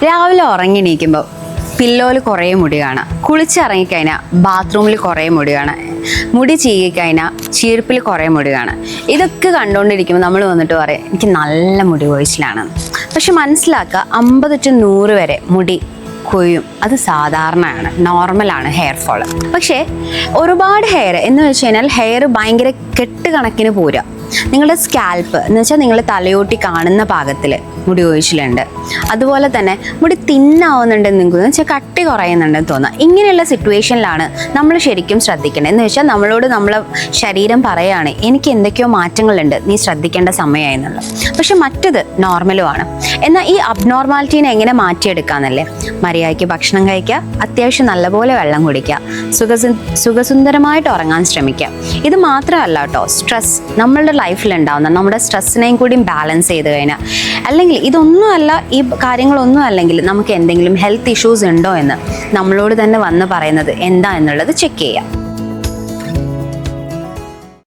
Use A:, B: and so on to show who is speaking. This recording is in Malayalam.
A: രാവിലെ ഉറങ്ങിണീക്കുമ്പോൾ പില്ലോയിൽ കുറേ മുടി കാണാം, കുളിച്ചിറങ്ങിക്കഴിഞ്ഞാൽ ബാത്റൂമിൽ കുറേ മുടി കാണാം, മുടി ചീകിക്കഴിഞ്ഞാൽ ചീർപ്പിൽ കുറേ മുടി കാണാം. ഇതൊക്കെ കണ്ടുകൊണ്ടിരിക്കുമ്പോൾ നമ്മൾ വന്നിട്ട് പറയും എനിക്ക് നല്ല മുടി കൊഴിച്ചിലാണെന്ന്. പക്ഷെ മനസ്സിലാക്കുക, 50 to 100 വരെ മുടി കൊയ്യും. അത് സാധാരണയാണ്, നോർമലാണ് ഹെയർ ഫോൾ. പക്ഷേ ഒരുപാട് ഹെയർ എന്ന് വെച്ച് കഴിഞ്ഞാൽ ഹെയർ ഭയങ്കര കെട്ട് കണക്കിന് പോരുക. നിങ്ങളുടെ സ്കാൽപ്പ് എന്ന് വെച്ചാൽ നിങ്ങൾ തലയോട്ടി കാണുന്ന പാകത്തിൽ മുടി കൊഴിച്ചിലുണ്ട്. അതുപോലെ തന്നെ മുടി തിന്നാവുന്നുണ്ടെന്ന് നിങ്ങൾക്ക് വെച്ചാൽ കട്ടി കുറയുന്നുണ്ടെന്ന് തോന്നുക. ഇങ്ങനെയുള്ള സിറ്റുവേഷനിലാണ് നമ്മൾ ശരിക്കും ശ്രദ്ധിക്കേണ്ടത്. എന്ന് വെച്ചാൽ നമ്മളോട് നമ്മളെ ശരീരം പറയുകയാണ് എനിക്ക് എന്തൊക്കെയോ മാറ്റങ്ങളുണ്ട്, നീ ശ്രദ്ധിക്കേണ്ട സമയമായി എന്നുള്ളത്. പക്ഷെ മറ്റത് നോർമലുമാണ്. എന്നാൽ ഈ അബ്നോർമാലിറ്റീനെ എങ്ങനെ മാറ്റിയെടുക്കാമെന്നല്ലേ? മര്യാദയ്ക്ക് ഭക്ഷണം കഴിക്കുക, അത്യാവശ്യം നല്ലപോലെ വെള്ളം കുടിക്കുക, സുഖസുന്ദരമായിട്ട് ഉറങ്ങാൻ ശ്രമിക്കുക. ഇത് മാത്രമല്ല കേട്ടോ, സ്ട്രെസ് നമ്മളുടെ ലൈഫിലുണ്ടാവുന്ന നമ്മുടെ സ്ട്രെസ്സിനെയും കൂടി ബാലൻസ് ചെയ്ത് കഴിഞ്ഞാൽ, അല്ലെങ്കിൽ ഇതൊന്നുമല്ല, ഈ കാര്യങ്ങളൊന്നും അല്ലെങ്കിൽ നമുക്ക് എന്തെങ്കിലും ഹെൽത്ത് ഇഷ്യൂസ് ഉണ്ടോ എന്ന് നമ്മളോട് തന്നെ വന്ന് പറയുന്നത് എന്താ എന്നുള്ളത് ചെക്ക് ചെയ്യാം.